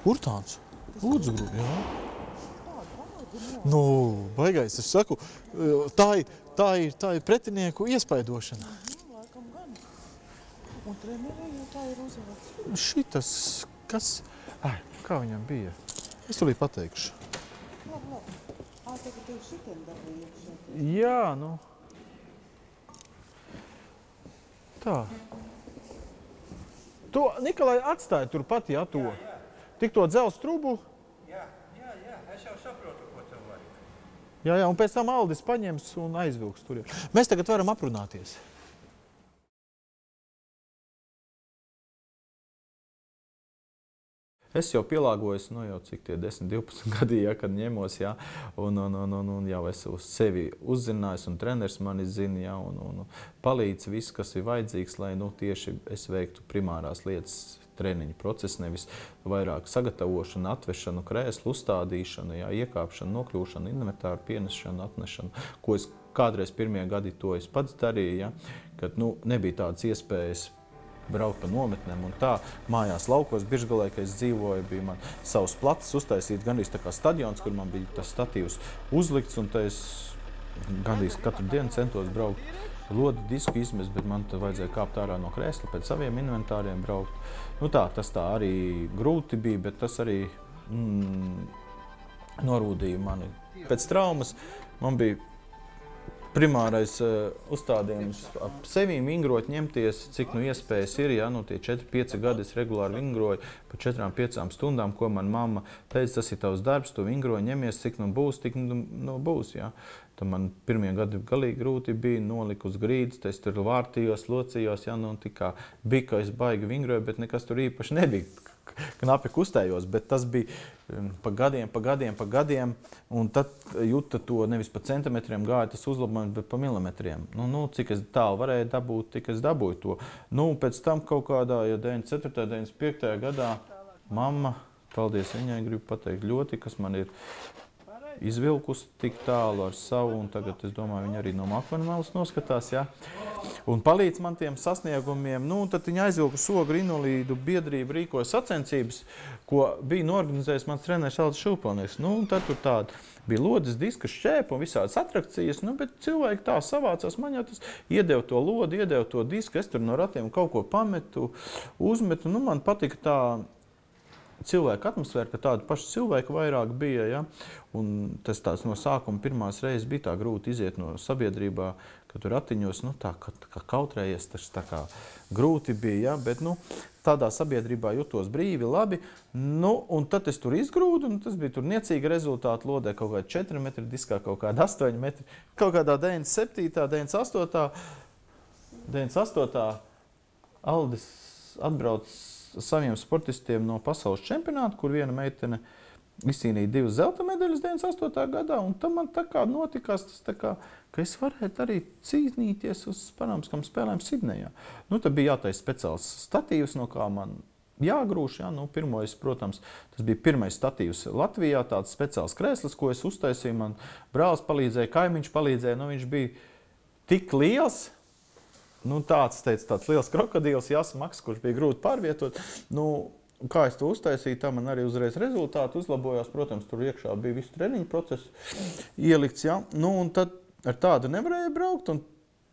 Kur tāds? Udzgrūda, jā. Nu, baigais, es saku, tā ir pretinieku iespaidošana. Laikam gan. Un trenerē jau tā ir uzvārds. Šitas, kas? Kā viņam bija? Es tūlīt pateikšu. Labi. Tagad tev šitien dabūja iekšā. Jā, nu. Tā. To, Nikolai, atstāja turpat, jā, to. Tik to dzels trubu. Jā, es jau saprotu, ko tev vajag. Jā, un pēc tam Aldis paņems un aizvilks tur. Mēs tagad varam aprunāties. Es jau pielāgojos, jau cik tie 10-12 gadi, kad ņemos, un jau es uz sevi uzzinājis, un treneris mani zina, un palīdz viss, kas ir vajadzīgs, lai tieši es veiktu primārās lietas treniņu procesu, nevis vairāk sagatavošanu, atvešanu, krēslu, uzstādīšanu, iekāpšanu, nokļūšanu, inventāru pienešanu, atnešanu, ko es kādreiz pirmie gadi to es pats darīju, kad nebija tādas iespējas braukt pa nometnēm un tā. Mājās laukos Biržgalē, kad es dzīvoju, bija man savs plats uztaisīt, gandrīz tā kā stadions, kur man bija tas statīvs uzlikts, un tā es gandrīz katru dienu centos braukt. Lodi disku izmest, bet man tad vajadzēja kāpt ārā no krēsla, pēc saviem inventāriem braukt. Tas tā arī grūti bija, bet tas arī norūdīja mani. Pēc traumas man bija primārais uzstādījums ap sevi vingrot, ņemties, cik iespējas ir, tie 4-5 gadi es regulāri vingroju pa 4-5 stundām, ko man mamma teica, tas ir tavs darbs, tu vingroji, ņemies, cik būs, tik būs, Tad man pirmie gadi galīgi grūti bija, noliku uz grīdas, es tur vārtījos, locījos, tik kā bija, ka es baigi vingroju, bet nekas tur īpaši nebija. Knapi kustējos, bet tas bija pa gadiem, un tad jūta to nevis pa centimetriem gāja tas uzlabojums, bet pa milimetriem. Cik es tālu varēju dabūt, tik es dabūju to. Pēc tam kaut kādā, 94. 95. gadā mamma, paldies viņai, gribu pateikt ļoti, kas man ir izvilkusi tik tālu ar savu, un tagad, es domāju, viņa arī no Makvenmalas noskatās, un palīdz man tiem sasniegumiem. Tad viņa aizvilka Sogu Rinolīdu biedrību rīkoja sacensības, ko bija norganizējis mans treneris Aldis Šūpelnieks. Tad tur tāda bija lodes, diska, šķēpa un visādas atrakcijas, bet cilvēki tā savācās, man jau tas iedeva to lodi, iedeva to disku, es tur no ratiem kaut ko pametu, uzmetu, man patika tā cilvēka atmosfēra, ka tāda paša cilvēka vairāk bija, un tas tāds no sākuma pirmās reizes bija tā grūti iziet no sabiedrībā, ka tur ratiņos, tā kā kautrējies, tas tā kā grūti bija, bet, tādā sabiedrībā jutos brīvi, labi, un tad es tur izgrūdu, un tas bija tur niecīga rezultāta lodē, kaut kāda 4 metri, diskā kaut kāda 8 metri, kaut kādā 97. 98. Aldis atbrauc saviem sportistiem no pasaules čempionāta, kur viena meitene izcīnīja 2 zelta medaļas 98. gadā, un tam man tā kā notikās tas tā kā, ka es varētu arī cīnīties uz Paralimpiskām spēlēm Sidnejā. Tad bija jātaisa speciāls statīvs, no kā man jāgrūš, pirmois, protams, tas bija pirmais statīvs Latvijā, tāds speciāls krēslis, ko es uztaisīju, man brālis palīdzēja, kaimiņš palīdzēja, viņš bija tik liels, tāds liels krokodils, Maks, kurš bija grūti pārvietot. Kā es to uztaisīju, tā man arī uzreiz rezultāti uzlabojās. Protams, tur iekšā bija visu treniņu procesu ielikts, un tad ar tādu nevarēju braukt, un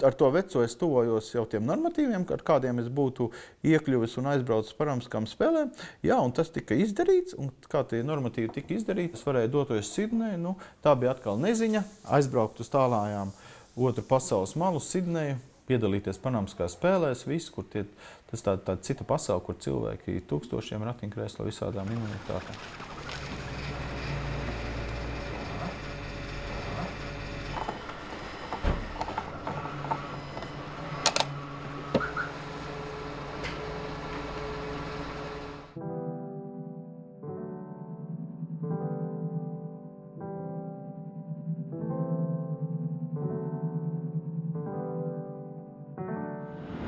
ar to veco es tuvojos jau tiem normatīviem, ar kādiem es būtu iekļuvis un aizbraucis Paralimpiskām spēlēm. Un tas tika izdarīts, un kā tie normatīvi tika izdarīti, es varēju doties Sidneju, tā bija atkal neziņa, aizbraukt uz tālājām otru pasaules malu Sidneju, piedalīties Paralimpiskās spēlēs, viss, kur tas tāda cita pasaule, kur cilvēki tūkstošiem ratiņkrēslu visādām invaliditātēm.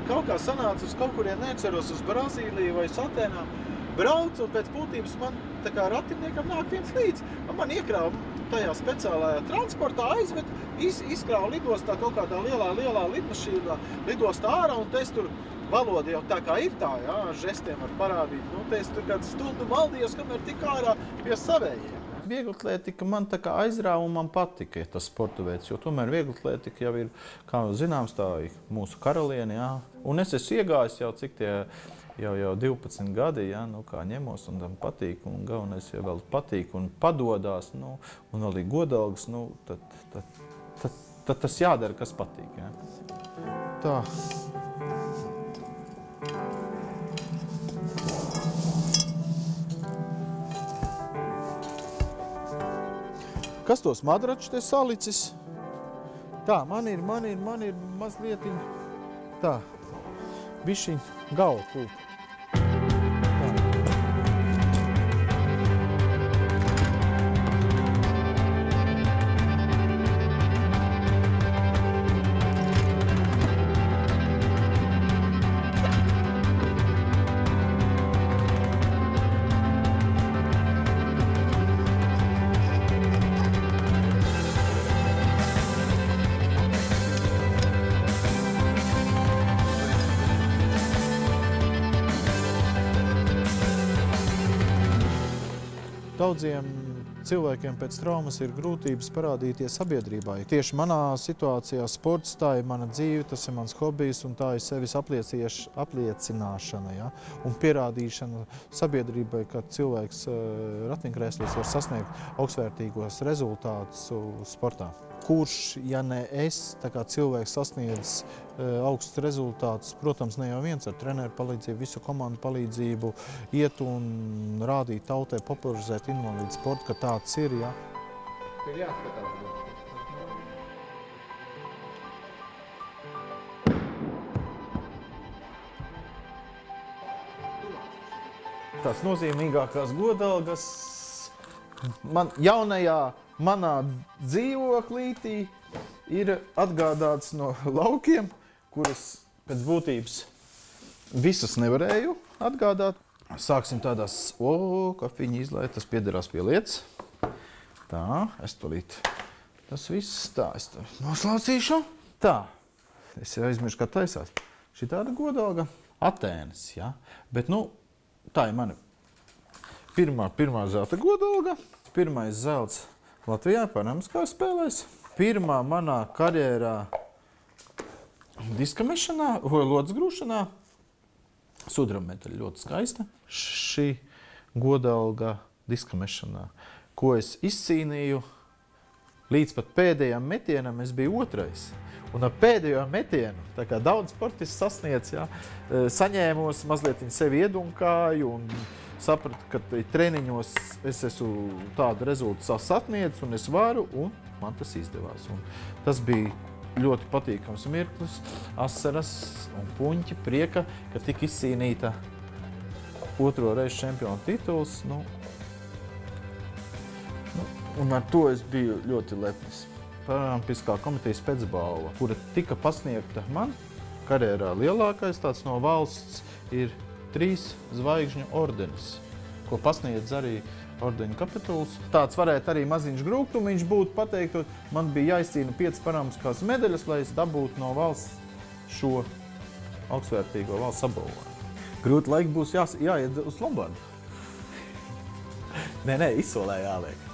Kaut kā sanāca uz kaut kurien, neceros uz Brazīliju vai Atēnām, braucu, un pēc būtības man tā kā ratiniekam nāk viens līdz. Man iekrāva tajā speciālajā transportā, aizved, izkrāva lidostā kaut kādā lielā lidmašīnā, lidostā ārā, un es tur valoda jau tā kā ir tā, jā, ar žestiem var parādīt. Nu, te es tur kādu stundu maldījos, kamēr tik ārā pie savējiem. Vieglatlētika man tā kā aizrāva un man patika tas sporta veids, jo tomēr vieglatlētika jau ir, kā zināms, tā mūsu karaliene, jā. Un es esmu iegājis jau cik tie jau 12 gadi, jā, nu kā ņemos un tam patīk, un galvenais, ja vēl patīk un padodās, nu, un vēl ir godalgas, nu, tad tas jādara, kas patīk, jā. Tā. Kas tos madračus te salicis? Tā, man ir mazlietiņ tā, bišķiņ galva pūp. Daudziem cilvēkiem pēc traumas ir grūtības parādīties sabiedrībā. Tieši manā situācijā sports, tā ir mana dzīve, tas ir mans hobijs un tā ir sevis apliecināšana, ja? Un pierādīšana sabiedrībai, ka cilvēks ratiņkrēslos var sasniegt augstvērtīgos rezultātus sportā. Kurš, ja ne es, tā kā cilvēks sasniedz augstus rezultātus, protams, ne jau viens ar treneru palīdzību, visu komandu palīdzību, iet un rādīt tautai, popularizēt invalīdu sportu, ka tāds ir, ja. Ir jāskatās. Tās nozīmīgākās godalgas jaunajā manā dzīvoklītī ir atgādāts no laukiem, kuras pēc būtības visas nevarēju atgādāt. Sāksim tādās, kafīņi izlaiž, tas piederās pie lietas. Tā, es tolīt. Tas viss tā, es tā noslaucīšu. Tā, es jau aizmiršu, kā taisās. Šī tāda godalga Atēnas, ja? Bet, nu, tā ir mana pirmā zelta godalga. Pirmais zelts Latvijā Panamskās spēlēs. Pirmā manā karjerā diska mešanā, lodes grūšanā. Sudraba medaļa ļoti skaista. Šī godalga diska mešanā, ko es izcīnīju līdz pat pēdējām metienam, es biju otrais. Un ar pēdējo metienu, tā kā daudz sportists sasniedz, ja, saņēmos, mazliet sevi iedunkāju un sapratu, ka treniņos es esmu tādu rezultātu sasniedz un es varu, un man tas izdevās. Un tas bija ļoti patīkams mirklis, asaras un puņķi, prieka, ka tika izcīnīta otro reizi čempiona tituls. Un ar to es biju ļoti lepnis. Paralimpiskā komitejas pēcbalva, kura tika pasniegta man karjerā lielākais, tāds no valsts ir 3 zvaigžņu ordenis, ko pasniedz arī ordeņu kapituls. Tāds varētu arī maziņš grūktumiņš būt pateiktot. Man bija jāizcīna 5 paralimpiskās medaļas, lai es dabūtu no valsts šo augstvērtīgo valsts apbalvojumu. Grūti laiki būs jāiet uz Lombardu. Nē, izsolē jāliek.